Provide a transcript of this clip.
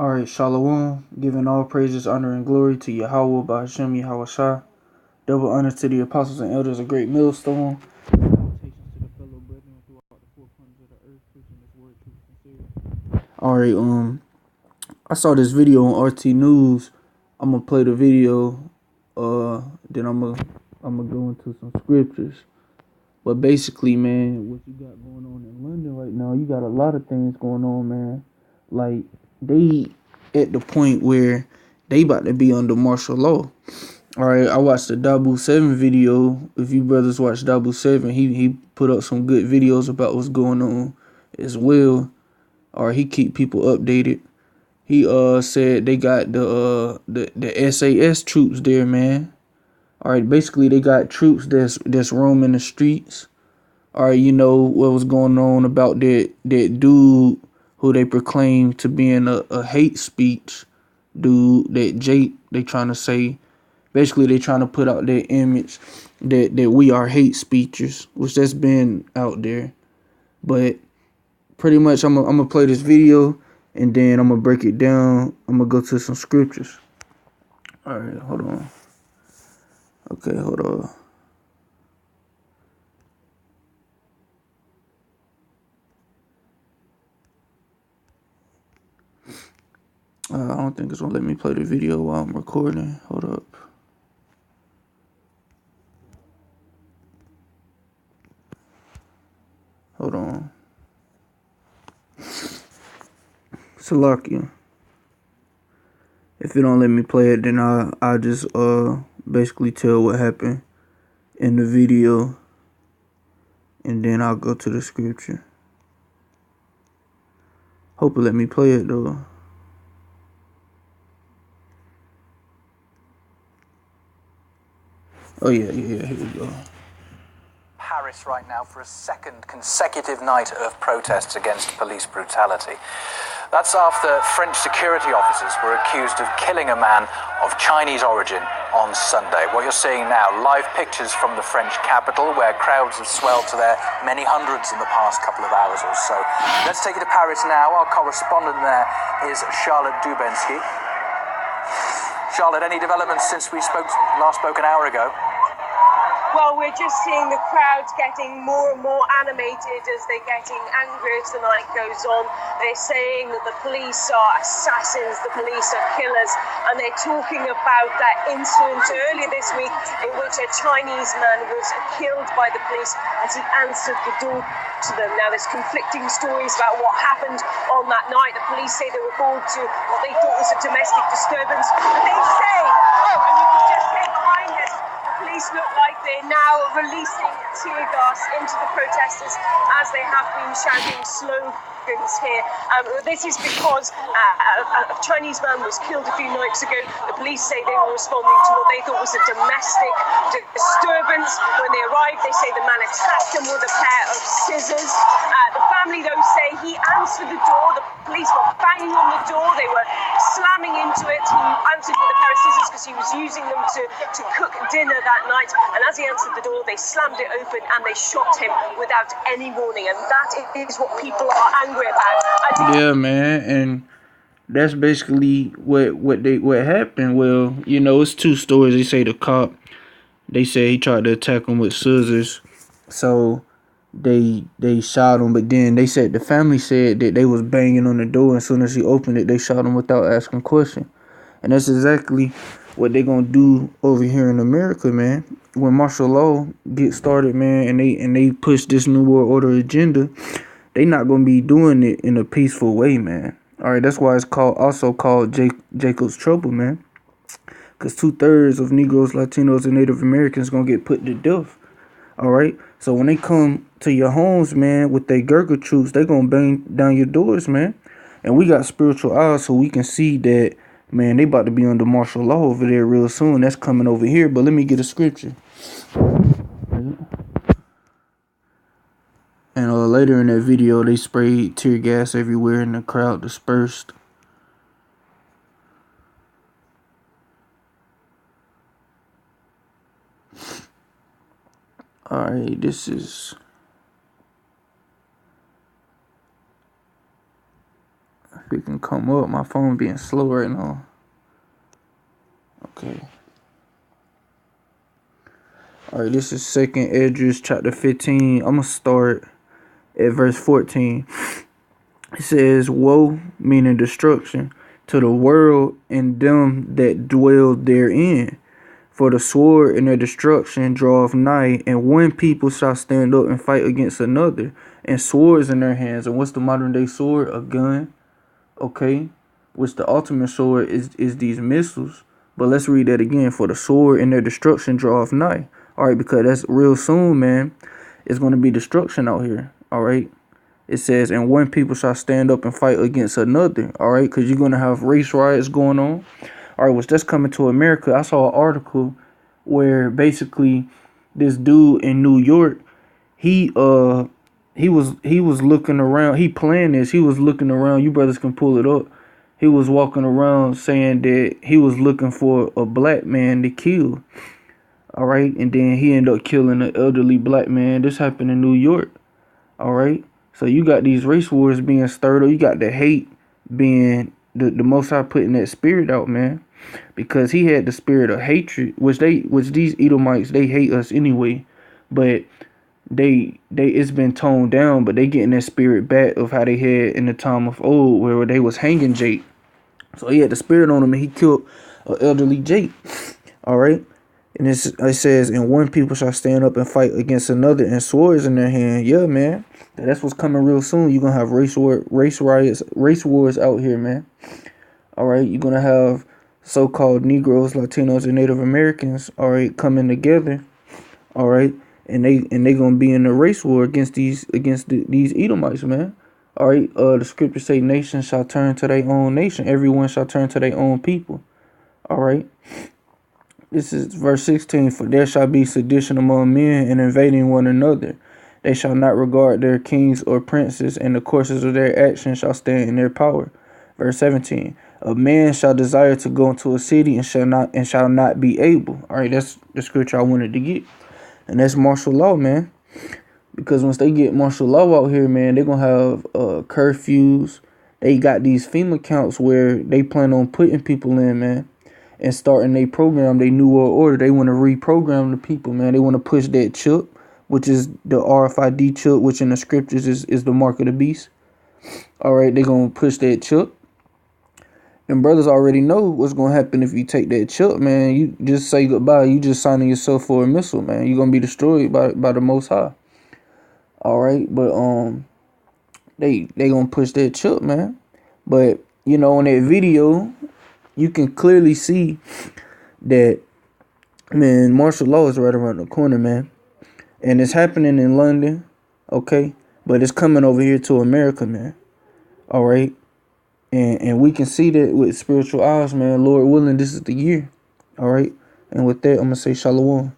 Alright, Shalom, giving all praises, honor, and glory to Yahweh, Bahashem, Yahweh Shah. Double honor to the apostles and elders of Great Millstone. Alright, I saw this video on RT News. I'm gonna play the video, then I'm gonna go into some scriptures. But basically, man, what you got going on in London right now, you got a lot of things going on, man. Like, they at the point where they about to be under martial law. Alright, I watched the Dabu 7 video. If you brothers watch Dabu 7, he put up some good videos about what's going on as well. Or he keep people updated. He said they got the SAS troops there, man. Alright, basically they got troops that's roaming the streets. Alright, you know what was going on about that dude who they proclaimed to be in a hate speech dude, that Jake, they trying to say, basically they trying to put out their image that we are hate speechers, which that's been out there. But pretty much I'm gonna play this video and then I'm gonna break it down. I'm gonna go to some scriptures. Alright, hold on. Okay, hold on. I don't think it's gonna let me play the video while I'm recording. Hold up. Hold on. Salakia. If it don't let me play it, then I'll just basically tell what happened in the video, and then I'll go to the scripture. Hope it let me play it though. Oh yeah, here we go. Paris right now for a second consecutive night of protests against police brutality. That's after French security officers were accused of killing a man of Chinese origin on Sunday. What you're seeing now, live pictures from the French capital where crowds have swelled to their many hundreds in the past couple of hours or so. Let's take you to Paris now. Our correspondent there is Charlotte Dubensky. Charlotte, any developments since we last spoke an hour ago? Well, we're just seeing the crowds getting more and more animated as they're getting angrier as the night goes on. They're saying that the police are assassins, the police are killers, and they're talking about that incident earlier this week in which a Chinese man was killed by the police as he answered the door to them. Now, there's conflicting stories about what happened on that night. The police say they were called to what they thought was a domestic disturbance, but they say, and you can just hear behind us, police look like they're now releasing tear gas into the protesters as they have been shouting slogans here. This is because a Chinese man was killed a few nights ago. The police say they were responding to what they thought was a domestic disturbance. When they arrived, they say the man attacked them with a pair of scissors. The family, though, say he answered the door. The police were banging on the door. They were slamming into it. He answered with a pair of scissors because he was using them to cook dinner that night. And as he answered the door, they slammed it open and they shot him without any warning. And that is what people are angry about. Yeah, man, and that's basically what happened. Well, you know, it's two stories. They say the cop, they say he tried to attack him with scissors, so they shot him. But then they said the family said that they was banging on the door, and as soon as he opened it, they shot him without asking question. And that's exactly what they gonna do over here in America, man. When martial law gets started, man, and they push this new world order agenda, they not gonna be doing it in a peaceful way, man. All right, that's why it's also called Jacob's Trouble, man. Cause 2/3 of Negroes, Latinos, and Native Americans gonna get put to death. All right, so when they come to your homes, man, with their Gurkha troops, they gonna bang down your doors, man. And we got spiritual eyes, so we can see that, man, they about to be under martial law over there real soon. That's coming over here. But let me get a scripture. And later in that video, they sprayed tear gas everywhere and the crowd dispersed. Alright, this is... We can come up. My phone being slow right now. Okay. Alright, this is 2nd Esdras chapter 15. I'm going to start at verse 14. It says, woe, meaning destruction, to the world and them that dwell therein. For the sword and their destruction draweth nigh, and one people shall stand up and fight against another, and swords in their hands. And what's the modern day sword? A gun. Okay. Which the ultimate sword is these missiles. But let's read that again. For the sword and their destruction draweth nigh. Alright, because that's real soon, man. It's going to be destruction out here. Alright. It says, and one people shall stand up and fight against another. Alright, because you're going to have race riots going on. Alright, which that's coming to America. I saw an article where basically this dude in New York, he was looking around. He planned this. He was looking around. You brothers can pull it up. He was walking around saying that he was looking for a black man to kill. All right. And then he ended up killing an elderly black man. This happened in New York. All right. So you got these race wars being stirred up. You got the hate being the Most High putting that spirit out, man. Because he had the spirit of hatred, which these Edomites, they hate us anyway. But it's been toned down, but they getting that spirit back of how they had in the time of old, where they was hanging Jake. So he had the spirit on him, and he killed an elderly Jake. All right. And it says, and one people shall stand up and fight against another, and swords in their hand. Yeah, man. That's what's coming real soon. You're going to have race riots, race wars out here, man. All right. You're going to have so-called Negroes, Latinos, and Native Americans, all right, coming together. All right. And they going to be in a race war against these Edomites, man. All right. The scriptures say nation shall turn to their own nation. Everyone shall turn to their own people. All right. This is verse 16. For there shall be sedition among men and invading one another. They shall not regard their kings or princes, and the courses of their actions shall stand in their power. Verse 17. A man shall desire to go into a city and shall not be able. All right, that's the scripture I wanted to get. And that's martial law, man. Because once they get martial law out here, man, they're going to have curfews. They got these FEMA counts where they plan on putting people in, man. And starting their program, they New World Order. They want to reprogram the people, man. They want to push that chip, which is the RFID chip, which in the scriptures is the mark of the beast. All right, they're going to push that chip. And brothers already know what's going to happen if you take that chip, man. You just say goodbye. You just signing yourself for a missile, man. You're going to be destroyed by the Most High. All right, but they going to push that chip, man. But, you know, on that video, you can clearly see that, man, martial law is right around the corner, man. And it's happening in London, okay? But it's coming over here to America, man. All right? And we can see that with spiritual eyes, man. Lord willing, this is the year. All right? And with that, I'm going to say shalom.